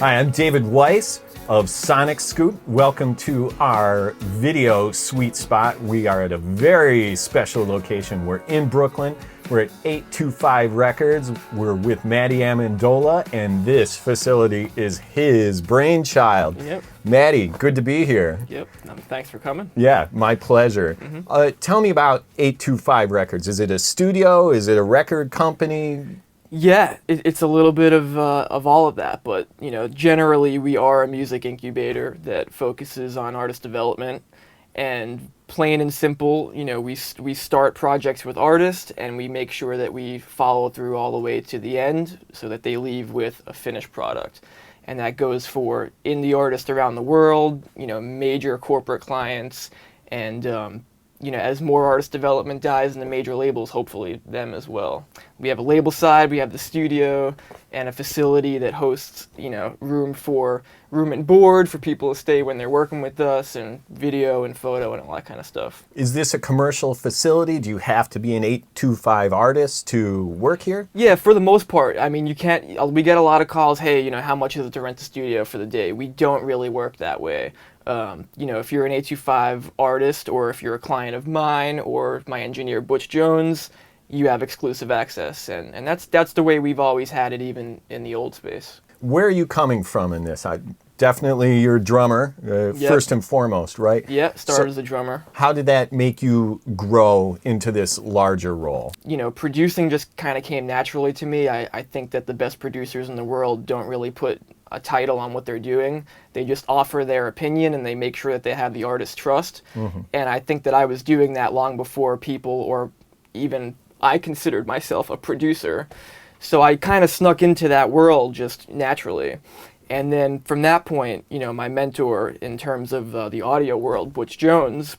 Hi, I'm David Weiss of SonicScoop. Welcome to our video sweet spot. We are at a very special location. We're in Brooklyn. We're at 825 Records. We're with Matty Amendola, and this facility is his brainchild. Yep. Matty, good to be here. Yep. Thanks for coming. Yeah, my pleasure. Tell me about 825 Records. Is it a studio? Is it a record company? Yeah, it's a little bit of all of that, but generally we are a music incubator that focuses on artist development, and plain and simple, we start projects with artists and we make sure that we follow through all the way to the end so that they leave with a finished product, and that goes for indie artists around the world, major corporate clients, and as more artist development dies in the major labels, hopefully them as well. We have a label side, we have the studio, and a facility that hosts, room and board for people to stay when they're working with us, and video and photo and all that kind of stuff. Is this a commercial facility? Do you have to be an 825 artist to work here? Yeah, for the most part. I mean, you can't, we get a lot of calls, hey, how much is it to rent the studio for the day? We don't really work that way. If you're an 825 artist, or if you're a client of mine or my engineer Butch Jones, you have exclusive access, and that's the way we've always had it, even in the old space. Where are you coming from in this? Definitely you're a drummer, first and foremost, right? Yeah, started as a drummer. How did that make you grow into this larger role? Producing just kind of came naturally to me. I think that the best producers in the world don't really put a title on what they're doing. They just offer their opinion and they make sure that they have the artist's trust. Mm-hmm. And I think that I was doing that long before people, or even I considered myself a producer. So I kind of snuck into that world just naturally. And then from that point, my mentor in terms of the audio world, Butch Jones,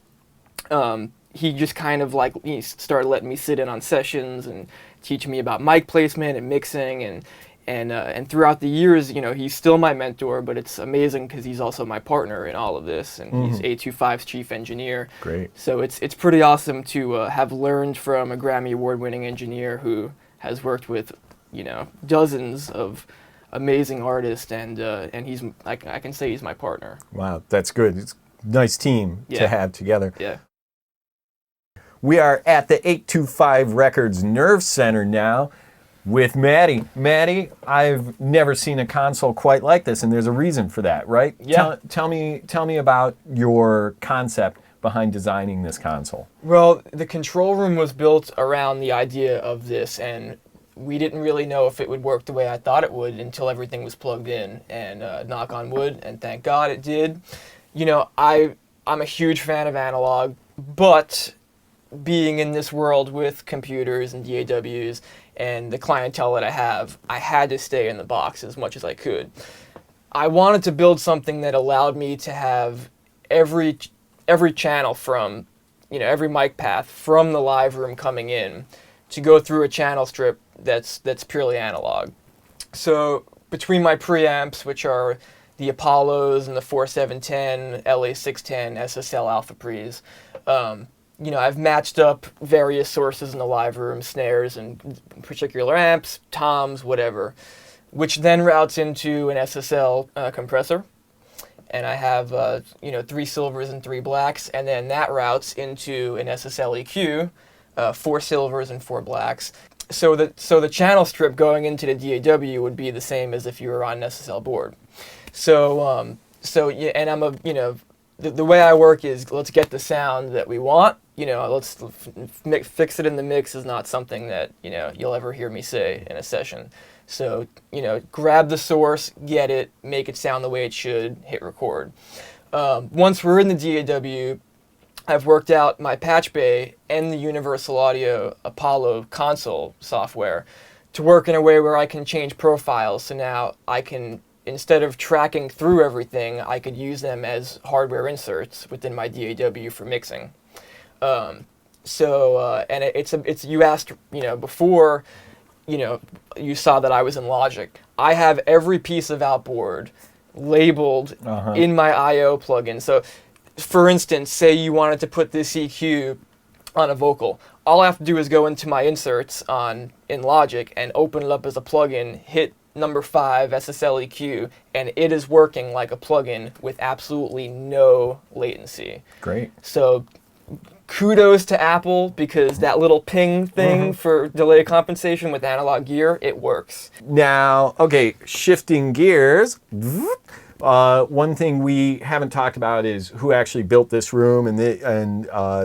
he just kind of he started letting me sit in on sessions and teach me about mic placement and mixing, and throughout the years, he's still my mentor, but it's amazing because he's also my partner in all of this, and he's 825's chief engineer. Great. So it's pretty awesome to have learned from a Grammy award-winning engineer who has worked with, dozens of amazing artist, and he's I can say he's my partner. Wow, that's good. It's a nice team to have together. Yeah. We are at the 825 Records Nerve Center now with Matty. Matty, I've never seen a console quite like this, and there's a reason for that, right? Yeah. Tell me about your concept behind designing this console. Well, the control room was built around the idea of this, and we didn't really know if it would work the way I thought it would until everything was plugged in, and knock on wood, and thank God it did. I'm a huge fan of analog, but being in this world with computers and DAWs and the clientele that I had to stay in the box as much as I could. I wanted to build something that allowed me to have every channel from, every mic path from the live room coming in to go through a channel strip that's purely analog. So between my preamps, which are the Apollos and the 4710, LA610, SSL Alpha Pre's, I've matched up various sources in the live room, snares and particular amps, toms, whatever, which then routes into an SSL compressor. And I have 3 silvers and 3 blacks, and then that routes into an SSL EQ, 4 silvers and 4 blacks. So the channel strip going into the DAW would be the same as if you were on an SSL board. So and I'm the way I work is, let's get the sound that we want. Let's fix it in the mix is not something that you'll ever hear me say in a session. So grab the source, get it, make it sound the way it should, hit record. Once we're in the DAW, I've worked out my patch bay and the Universal Audio Apollo console software to work in a way where I can change profiles. So now I can, instead of tracking through everything, I could use them as hardware inserts within my DAW for mixing. And it's you asked, before, you saw that I was in Logic. I have every piece of outboard labeled in my I/O plugin. So, for instance, say you wanted to put this EQ on a vocal. All I have to do is go into my inserts in Logic and open it up as a plugin, hit number 5 SSL EQ, and it is working like a plugin with absolutely no latency. Great. So kudos to Apple, because that little ping thing for delay compensation with analog gear, it works. Now, okay, shifting gears. One thing we haven't talked about is who actually built this room and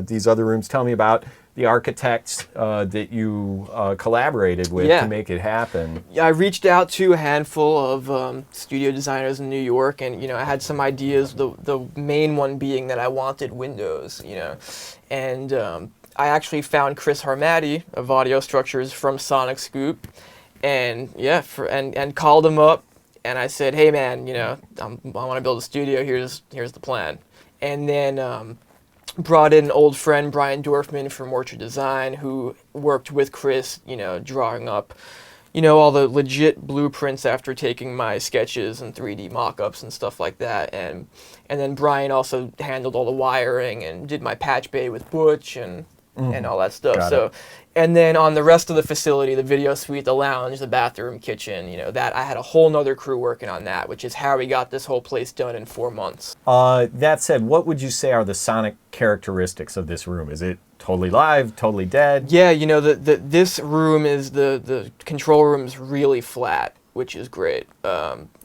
these other rooms. Tell me about the architects that you collaborated with to make it happen. Yeah, I reached out to a handful of studio designers in New York, and I had some ideas. The main one being that I wanted windows, and I actually found Chris Harmati of Audio Structures from SonicScoop, and and called him up, and I said, hey man, I want to build a studio. Here's the plan, and then brought in an old friend, Brian Dorfman from Orchard Design, who worked with Chris, drawing up, all the legit blueprints after taking my sketches and 3D mock-ups and stuff like that. And then Brian also handled all the wiring and did my patch bay with Butch and all that stuff. And then on the rest of the facility, the video suite, the lounge, the bathroom, kitchen, that I had a whole nother crew working on that, which is how we got this whole place done in 4 months. That said, what would you say are the sonic characteristics of this room? Is it totally live, totally dead? Yeah, this room is the control room's really flat, which is great.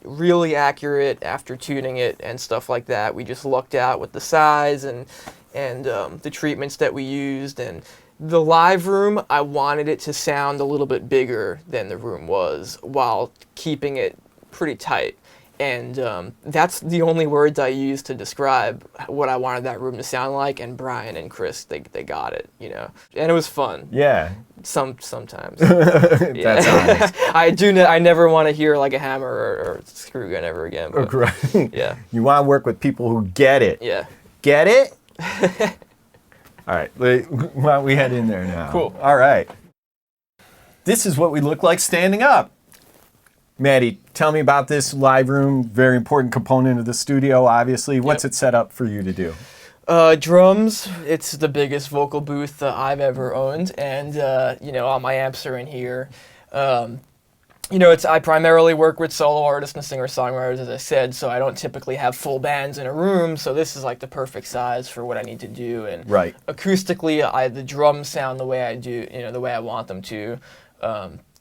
Really accurate after tuning it and stuff like that. We just lucked out with the size and the treatments that we used. And the live room, I wanted it to sound a little bit bigger than the room was while keeping it pretty tight. And that's the only words I used to describe what I wanted that room to sound like. And Brian and Chris, they got it, And it was fun. Yeah. Sometimes. That's honest. I never want to hear like a hammer or screw gun ever again. But, right. Yeah. You want to work with people who get it. Yeah. Get it? All right. Why don't we head in there now? Cool. All right. This is what we look like standing up. Maddie, tell me about this live room. Very important component of the studio, obviously. What's it set up for you to do? Drums. It's the biggest vocal booth I've ever owned, and all my amps are in here. I primarily work with solo artists and singer-songwriters, as I said, so I don't typically have full bands in a room, so this is like the perfect size for what I need to do. And acoustically, the drums sound the way I do, the way I want them to.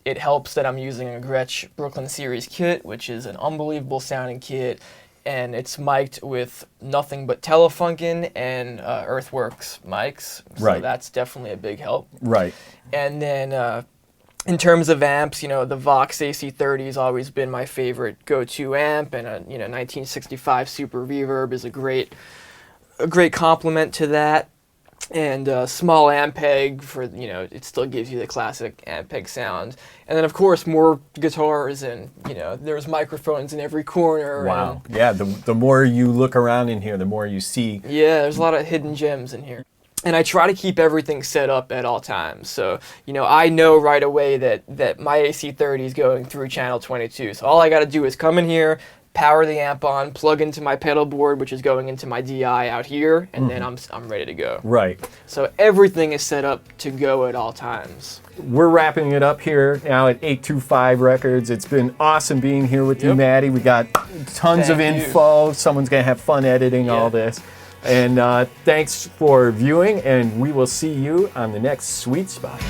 It helps that I'm using a Gretsch Brooklyn Series kit, which is an unbelievable sounding kit, and it's mic'd with nothing but Telefunken and Earthworks mics, so that's definitely a big help. Right. And then in terms of amps, the Vox AC30 has always been my favorite go-to amp, and 1965 Super Reverb is a great complement to that. And small Ampeg for, it still gives you the classic Ampeg sound. And then, of course, more guitars, and, there's microphones in every corner. Wow. Yeah, the more you look around in here, the more you see. Yeah, there's a lot of hidden gems in here. And I try to keep everything set up at all times. So, I know right away that my AC30 is going through channel 22. So all I got to do is come in here, power the amp on, plug into my pedal board, which is going into my DI out here, and then I'm ready to go. Right. So everything is set up to go at all times. We're wrapping it up here now at 825 Records. It's been awesome being here with you, Maddie. We got tons of info. Someone's going to have fun editing all this. And thanks for viewing, and we will see you on the next Sweet Spot.